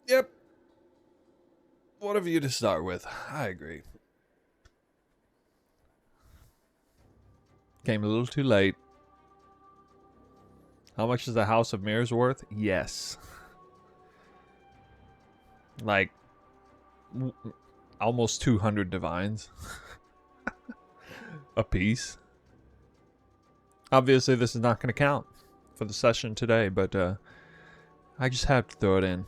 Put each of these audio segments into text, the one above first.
Yep. What have you to start with? I agree. Came a little too late. How much is the House of Mirrors worth? Yes. Like, almost 200 divines. A piece. Obviously, this is not going to count for the session today, but I just have to throw it in.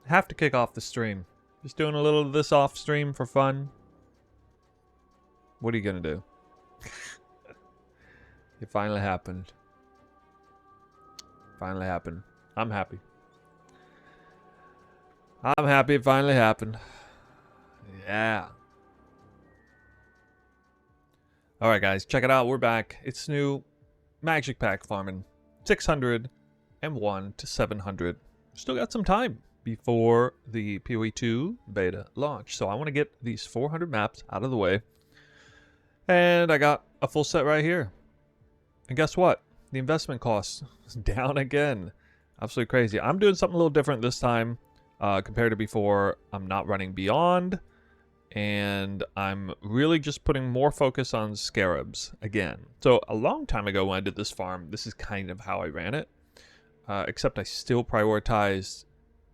Have to kick off the stream. Just doing a little of this off stream for fun. What are you going to do? It finally happened. Finally happened. I'm happy. I'm happy it finally happened. Yeah. Alright guys, check it out. We're back. It's new Magic Pack farming. 601 to 700. Still got some time before the PoE 2 beta launch. So I want to get these 400 maps out of the way. And I got a full set right here. And guess what? The investment cost is down again. Absolutely crazy. I'm doing something a little different this time compared to before. I'm not running Beyond. And I'm really just putting more focus on Scarabs again. So a long time ago when I did this farm, this is kind of how I ran it. Except I still prioritized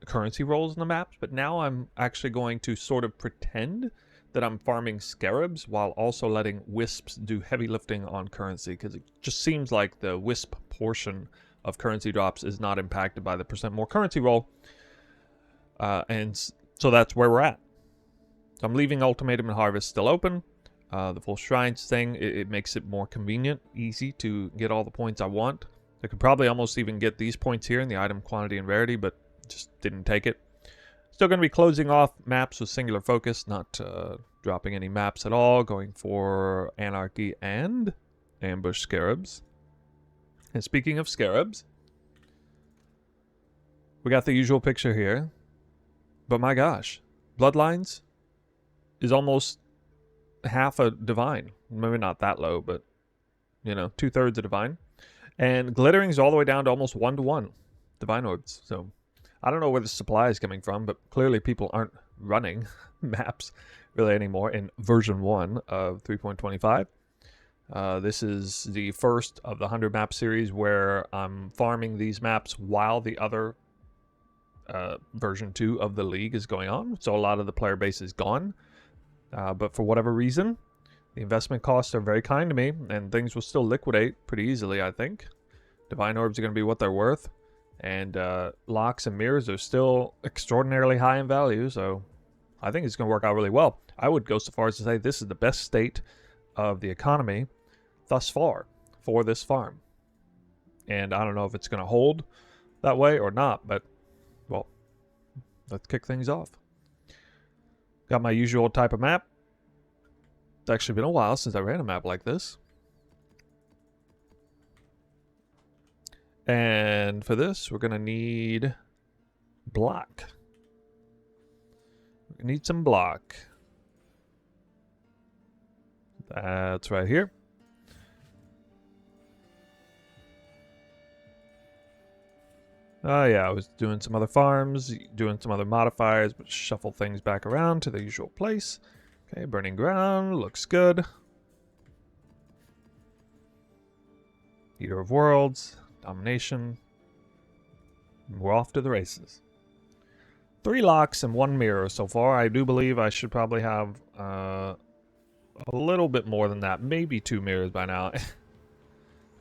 currency rolls in the maps. But now I'm actually going to sort of pretend that I'm farming Scarabs while also letting Wisps do heavy lifting on currency. Because it just seems like the Wisp portion of currency drops is not impacted by the percent more currency roll. And so that's where we're at. So I'm leaving Ultimatum and Harvest still open. The full Shrines thing, it makes it more convenient, easy to get all the points I want. I could probably almost even get these points here in the item quantity and rarity, but just didn't take it. Still going to be closing off maps with singular focus, not dropping any maps at all. Going for Anarchy and Ambush Scarabs. And speaking of Scarabs, we got the usual picture here. But my gosh, Bloodlines is almost half a divine. Maybe not that low, but, you know, 2/3 a divine. And Glittering's all the way down to almost 1-to-1 divine orbs. So I don't know where the supply is coming from, but clearly people aren't running maps really anymore in version 1 of 3.25. This is the first of the 100 map series where I'm farming these maps while the other version 2 of the league is going on. So a lot of the player base is gone. But for whatever reason, the investment costs are very kind to me, and things will still liquidate pretty easily, I think. Divine orbs are going to be what they're worth, and locks and mirrors are still extraordinarily high in value, so I think it's going to work out really well. I would go so far as to say this is the best state of the economy thus far for this farm. And I don't know if it's going to hold that way or not, but, well, let's kick things off. Got my usual type of map. It's actually been a while since I ran a map like this. And for this, we're going to need block. We need some block. That's right here. Oh yeah, I was doing some other farms, doing some other modifiers, but shuffle things back around to the usual place. Okay, Burning Ground, looks good. Eater of Worlds, Domination. We're off to the races. 3 locks and 1 mirror so far. I do believe I should probably have a little bit more than that. Maybe 2 mirrors by now.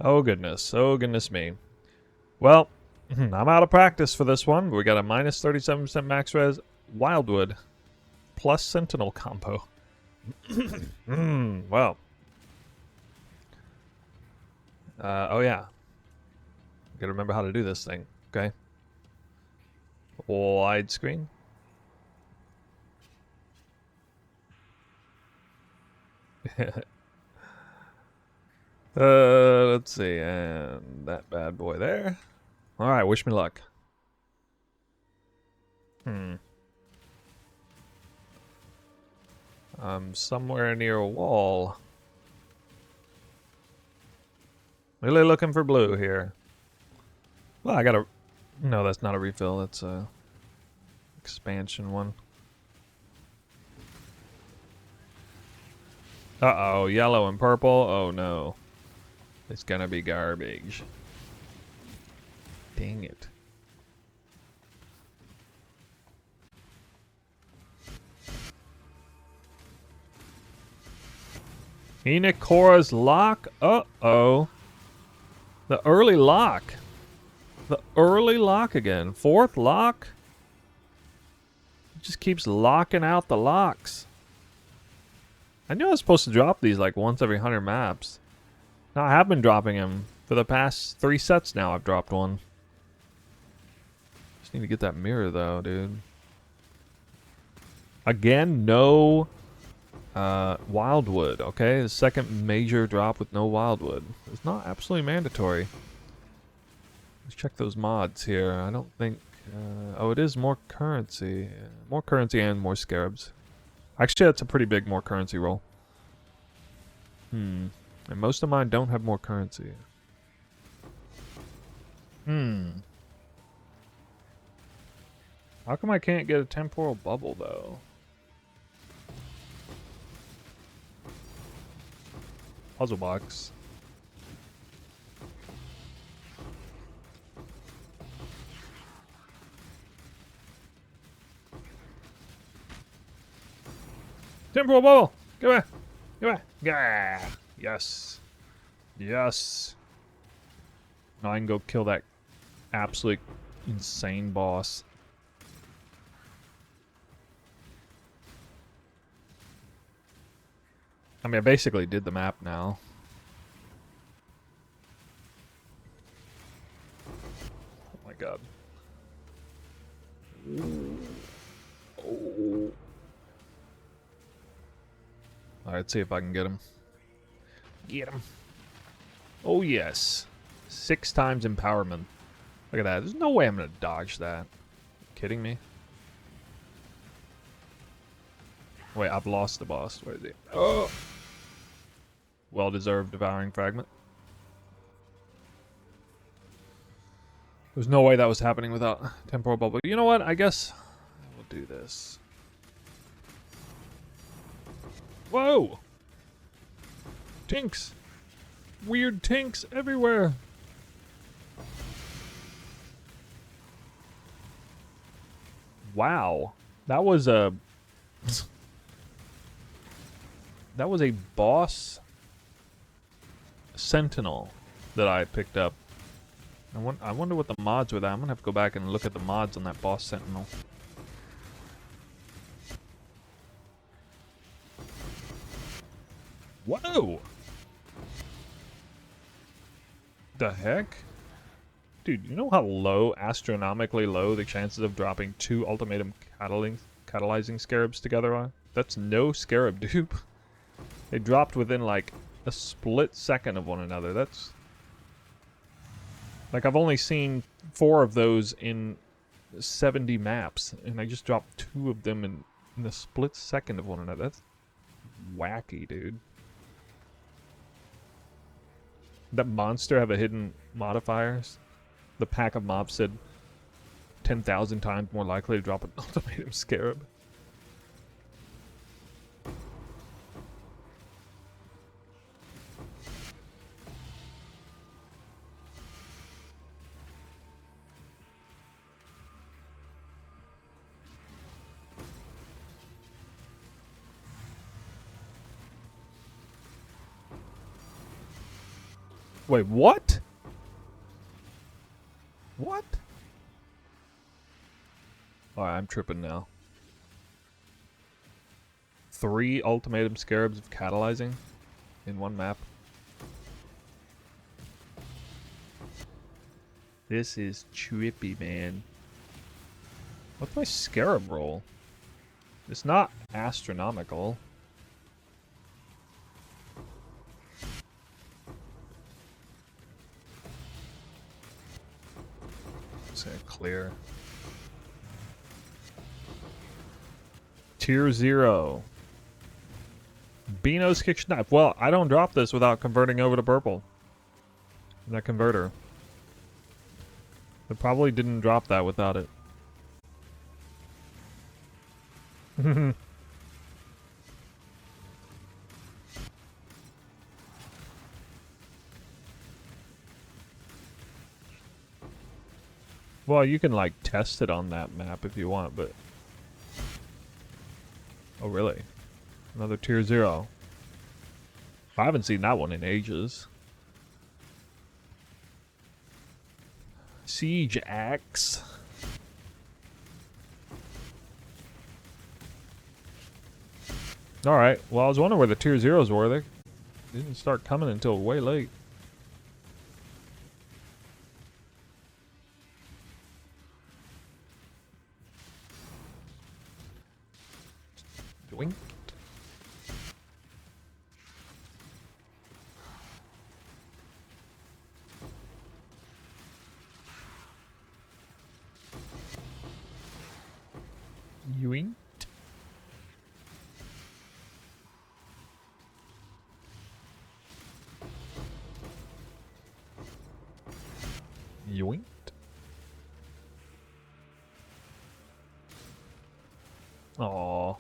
Oh goodness me. Well, I'm out of practice for this one. We got a minus 37% max res Wildwood plus Sentinel combo. Well. Oh yeah. Gotta remember how to do this thing. Okay. Widescreen. Let's see. And that bad boy there. Alright, wish me luck. I'm somewhere near a wall. Really looking for blue here. Well, I gotta... No, that's not a refill. That's expansion one. Uh-oh, yellow and purple. Oh no. It's gonna be garbage. Dang it. Enikora's lock. Uh-oh. The early lock. The early lock again. Fourth lock. It just keeps locking out the locks. I knew I was supposed to drop these like once every 100 maps. Now I have been dropping them. For the past 3 sets now I've dropped one. Just need to get that mirror though, dude. Again, no wildwood, okay? The second major drop with no wildwood. It's not absolutely mandatory. Let's check those mods here. I don't think... oh, it is more currency. More currency and more scarabs. Actually, that's a pretty big more currency roll. And most of mine don't have more currency. How come I can't get a temporal bubble, though? Puzzle box. Temporal bubble! Come on! Come on! Yeah! Yes. Yes. Now I can go kill that absolute insane boss. I mean, I basically did the map now. Oh my god. Oh. Alright, see if I can get him. Get him. Oh yes. 6 times empowerment. Look at that. There's no way I'm gonna dodge that. Kidding me? Wait, I've lost the boss. Where is he? Oh! Well-deserved devouring fragment. There's no way that was happening without temporal bubble. You know what? I guess we'll do this. Whoa! Tinks! Weird tinks everywhere! Wow. That was a... that was a boss sentinel that I picked up. I wonder what the mods were that. I'm gonna have to go back and look at the mods on that boss sentinel. Whoa! The heck? Dude, you know how low, astronomically low, the chances of dropping 2 ultimatum catalyzing scarabs together are? That's no scarab dupe. They dropped within like a split second of one another. That's... like, I've only seen 4 of those in 70 maps, and I just dropped 2 of them in a split second of one another. That's wacky, dude. That monster have a hidden modifiers? The pack of mobs said 10,000 times more likely to drop an ultimatum scarab. Wait, what? What? Alright, I'm tripping now. 3 ultimatum scarabs of catalyzing in one map. This is trippy, man. What's my scarab roll? It's not astronomical. Say clear. Tier 0. Beano's Kitchen Knife. Well, I don't drop this without converting over to purple. That converter. I probably didn't drop that without it. Well, you can like test it on that map if you want, but... Oh, really? Another tier 0. I haven't seen that one in ages. Siege Axe. Alright, well I was wondering where the tier 0s were. They didn't start coming until way late. Doink. Yoink. Yoink. Aww.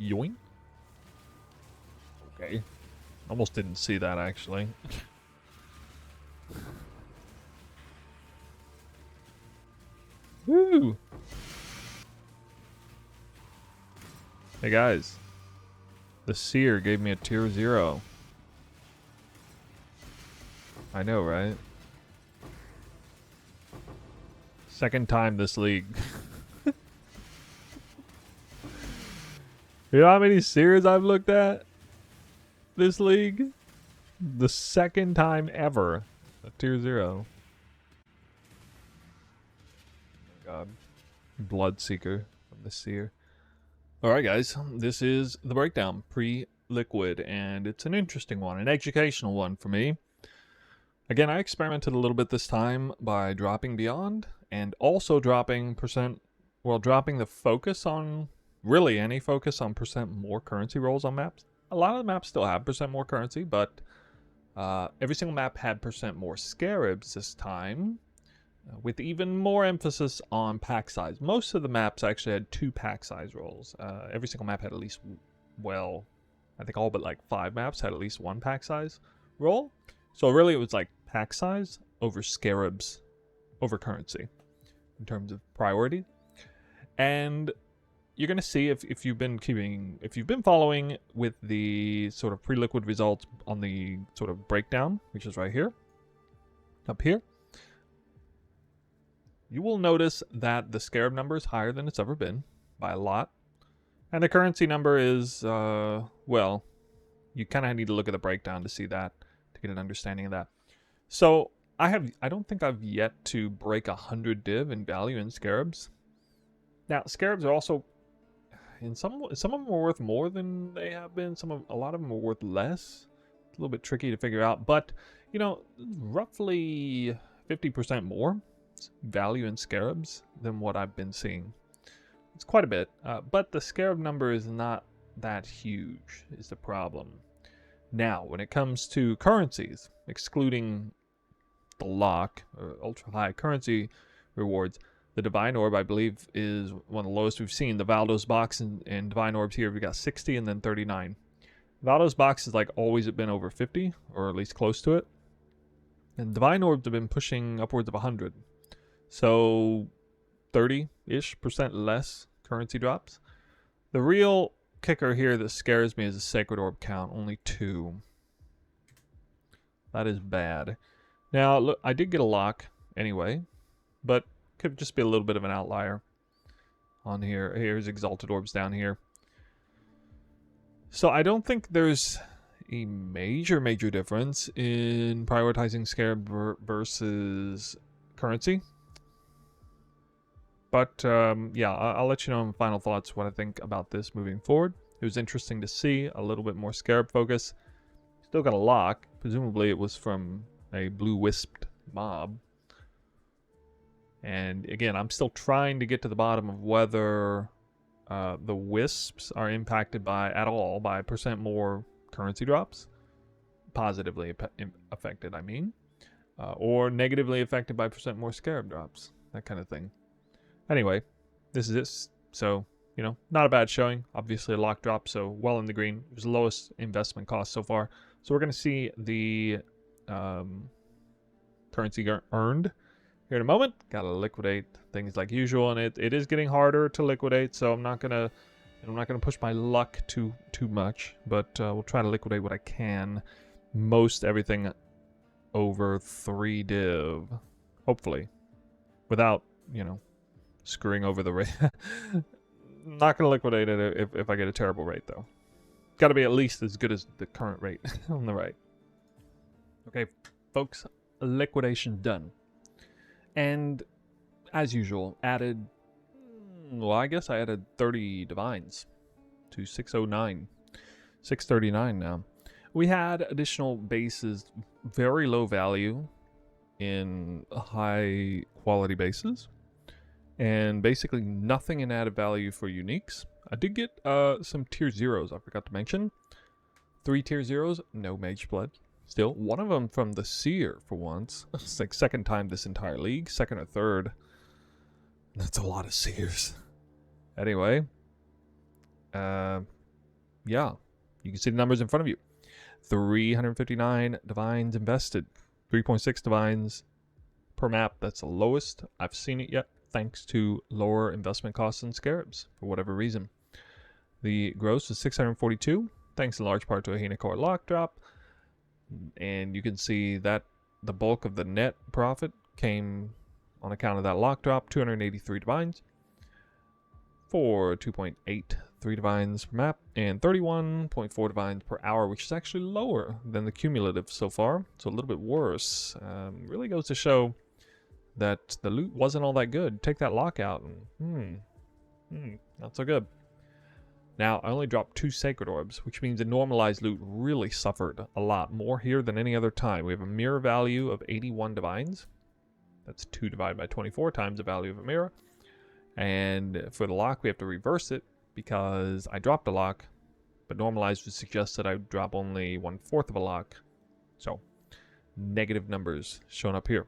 Yoink. Okay. Almost didn't see that actually. Woo! Hey guys. The seer gave me a tier 0. I know, right? Second time this league. You know how many seers I've looked at this league? The second time ever. A tier 0. Oh my god. Bloodseeker from the seer. Alright guys, this is the breakdown. Pre-liquid, and it's an interesting one, an educational one for me. Again, I experimented a little bit this time by dropping beyond and also dropping dropping the focus on, really any focus on percent more currency rolls on maps. A lot of the maps still have percent more currency, but every single map had percent more scarabs this time, with even more emphasis on pack size. Most of the maps actually had 2 pack size rolls. Every single map had at least, well, I think all but like 5 maps had at least 1 pack size roll. So really it was like pack size over scarabs over currency in terms of priority. And you're going to see if you've been following with the sort of pre-liquid results on the sort of breakdown, which is right here, up here, you will notice that the scarab number is higher than it's ever been by a lot. And the currency number is, well, you kind of need to look at the breakdown to see that, to get an understanding of that. So I don't think I've yet to break 100 div in value in scarabs. Now, scarabs are also, some of them are worth more than they have been. A lot of them are worth less. It's a little bit tricky to figure out, but you know, roughly 50% more value in scarabs than what I've been seeing. It's quite a bit, but the scarab number is not that huge, is the problem. Now, when it comes to currencies, excluding the lock or ultra high currency rewards, the Divine Orb, I believe, is one of the lowest we've seen. The Valdos box and Divine Orbs here, we've got 60 and then 39. Valdos box is like always been over 50, or at least close to it. And Divine Orbs have been pushing upwards of 100. So 30-ish% less currency drops. The real kicker here that scares me is the Sacred Orb count, only 2. That is bad. Now, look, I did get a lock anyway, but could just be a little bit of an outlier on here. Here's Exalted Orbs down here. So I don't think there's a major difference in prioritizing Scarab versus currency. But yeah, I'll let you know in final thoughts what I think about this moving forward. It was interesting to see a little bit more Scarab focus. Still got a lock. Presumably it was from a blue Wisped mob. And again, I'm still trying to get to the bottom of whether the Wisps are impacted at all by % more currency drops. Positively affected, I mean. or negatively affected by % more scarab drops, that kind of thing. Anyway, this is it. So, you know, not a bad showing. Obviously a lock drop, so well in the green. It was the lowest investment cost so far. So we're going to see the currency earned here in a moment. Gotta liquidate things like usual, and it is getting harder to liquidate, so I'm not gonna push my luck too much, but we'll try to liquidate what I can. Most everything over 3 div, hopefully, without, you know, screwing over the rate. Not gonna liquidate it if I get a terrible rate though. Got to be at least as good as the current rate on the right. Okay, folks, liquidation done. And as usual, added, well, I guess I added 30 divines to 609. 639 now. We had additional bases, very low value in high quality bases, and basically nothing in added value for uniques. I did get some tier 0s, I forgot to mention. 3 tier 0s, no mage blood. Still, one of them from the seer for once. It's like second time this entire league, second or third. That's a lot of seers. Anyway, yeah, you can see the numbers in front of you. 359 divines invested, 3.6 divines per map. That's the lowest I've seen it yet, thanks to lower investment costs in Scarabs for whatever reason. The gross is 642, thanks in large part to a Heinekor lock drop. And you can see that the bulk of the net profit came on account of that lock drop. 283 divines for 2.83 divines per map and 31.4 divines per hour, which is actually lower than the cumulative so far, so a little bit worse. Really goes to show that the loot wasn't all that good. Take that lockout and not so good. Now, I only dropped 2 Sacred Orbs, which means the normalized loot really suffered a lot more here than any other time. We have a mirror value of 81 divines. That's 2 divided by 24 times the value of a mirror. And for the lock, we have to reverse it because I dropped a lock, but normalized would suggest that I would drop only 1/4 of a lock. So, negative numbers shown up here.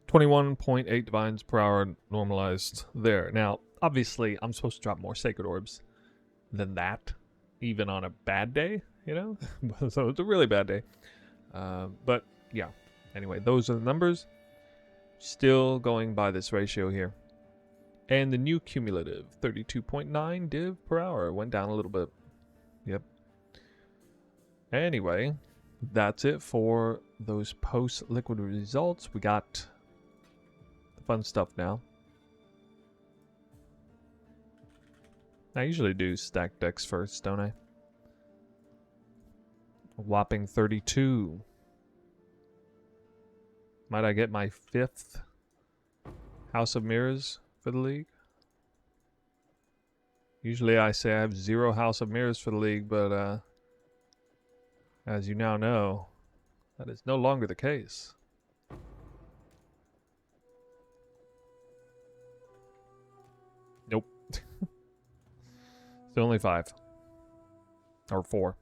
21.8 divines per hour normalized there. Now, obviously, I'm supposed to drop more Sacred Orbs than that, even on a bad day, you know? So it's a really bad day. But, yeah. Anyway, those are the numbers. Still going by this ratio here. And the new cumulative, 32.9 div per hour. Went down a little bit. Yep. Anyway, that's it for those post-liquid results. We got the fun stuff now. I usually do stack decks first, don't I? A whopping 32. Might I get my 5th House of Mirrors for the league? Usually I say I have 0 House of Mirrors for the league, but as you now know, that is no longer the case. Nope. It's only 5. Or 4.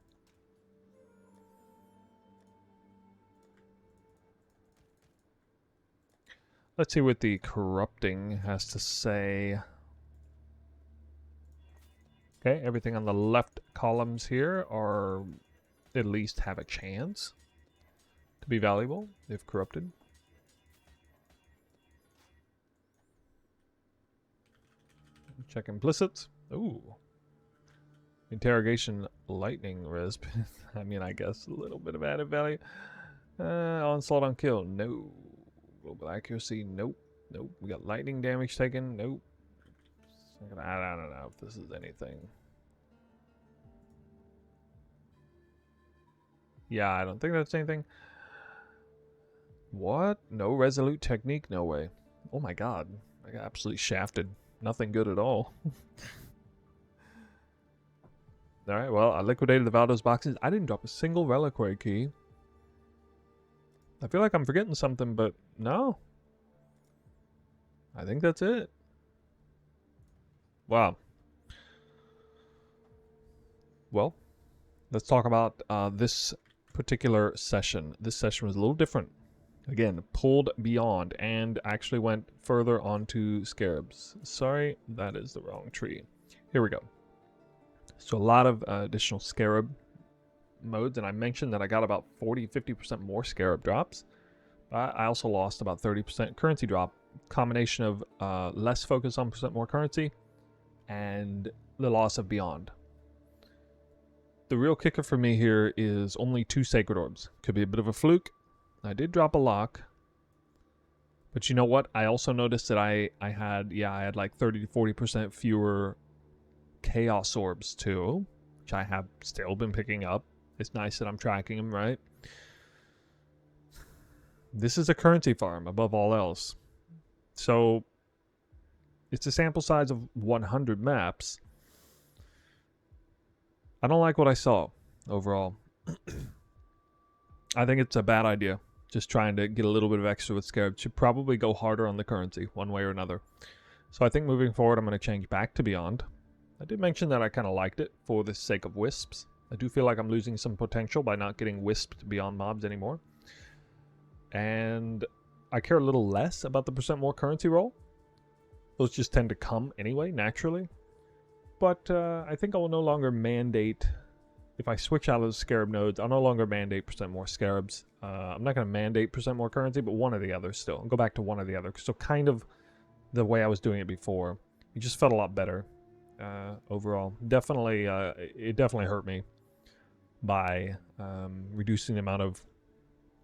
Let's see what the corrupting has to say. Okay, everything on the left columns here are at least have a chance to be valuable if corrupted. Check implicits. Ooh. Interrogation lightning risp. I mean, I guess a little bit of added value. Onslaught on kill. No. Global accuracy. Nope. Nope. We got lightning damage taken. Nope. I don't know if this is anything. Yeah, I don't think that's anything. What? No resolute technique? No way. Oh my god. I got absolutely shafted. Nothing good at all. Alright, well, I liquidated the Valdos boxes. I didn't drop a single reliquary key. I feel like I'm forgetting something, but no. I think that's it. Wow. Well, let's talk about this particular session. This session was a little different. Again, pulled beyond and actually went further onto Scarabs. Sorry, that is the wrong tree. Here we go. So a lot of additional Scarab modes, and I mentioned that I got about 40-50% more Scarab drops. I also lost about 30% currency drop. Combination of less focus on percent more currency and the loss of beyond. The real kicker for me here is only 2 Sacred Orbs. Could be a bit of a fluke. I did drop a lock. But you know what? I also noticed that I had like 30-40% fewer Chaos Orbs too, which I have still been picking up. It's nice that I'm tracking them, right? This is a currency farm above all else. So it's a sample size of 100 maps. I don't like what I saw overall. I think it's a bad idea. Just trying to get a little bit of extra with Scarab. Should probably go harder on the currency, one way or another. So I think moving forward, I'm going to change back to Beyond. I did mention that I kind of liked it for the sake of Wisps. I do feel like I'm losing some potential by not getting Wisped Beyond mobs anymore. And I care a little less about the percent more currency roll. Those just tend to come anyway, naturally. But I think I will no longer mandate, if I switch out of those Scarab nodes, I'll no longer mandate percent more Scarabs. I'm not going to mandate percent more currency, but one or the other still. I'll go back to one or the other. So kind of the way I was doing it before. It just felt a lot better overall. Definitely, it definitely hurt me by reducing the amount of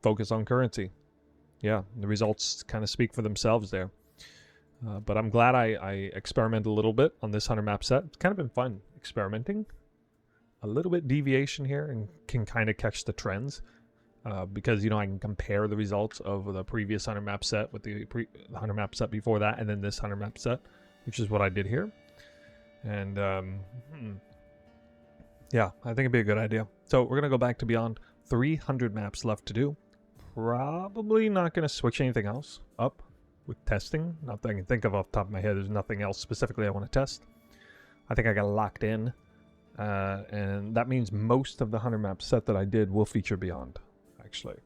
focus on currency. Yeah, the results kind of speak for themselves there. But I'm glad I experimented a little bit on this 100 map set. It's kind of been fun experimenting. A little bit deviation here and can kind of catch the trends. Because, you know, I can compare the results of the previous 100 map set with the 100 map set before that, and then this 100 map set, which is what I did here. And, yeah, I think it'd be a good idea. So we're going to go back to Beyond. 300 maps left to do. Probably not going to switch anything else up with testing. Not that I can think of off the top of my head. There's nothing else specifically I want to test. I think I got locked in. And that means most of the 100 map set that I did will feature Beyond, actually.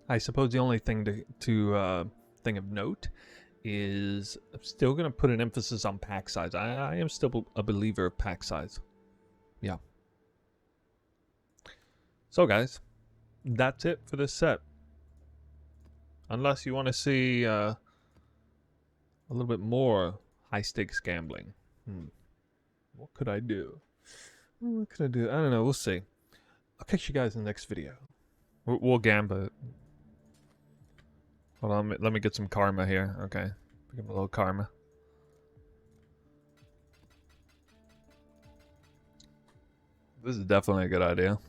I suppose the only thing thing of note is I'm still going to put an emphasis on pack size. I am still a believer of pack size. Yeah. So guys, that's it for this set. Unless you want to see a little bit more high stakes gambling. What could I do? What could I do? I don't know. We'll see. I'll catch you guys in the next video. We'll gamba. Hold on. Let me get some karma here. Okay. Give him a little karma. This is definitely a good idea.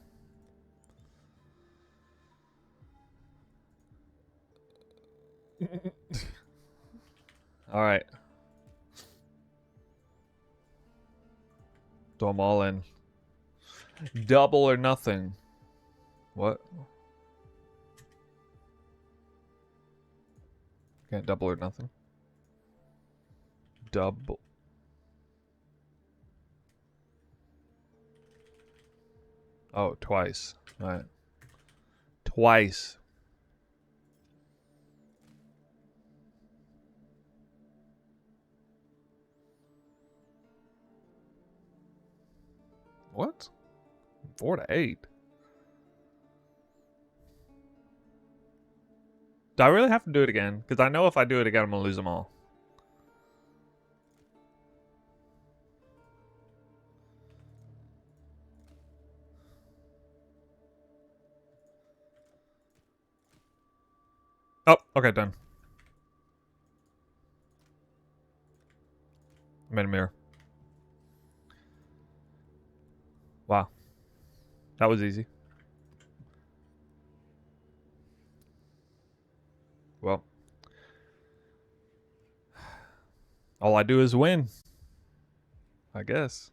Alright. So I'm all in. Double or nothing. What? Can't double or nothing. Double. Oh, twice. Alright. Twice. What? 4 to 8. Do I really have to do it again? Because I know if I do it again, I'm going to lose them all. Oh, okay, done. I'm in a mirror. Wow. That was easy. Well. All I do is win. I guess.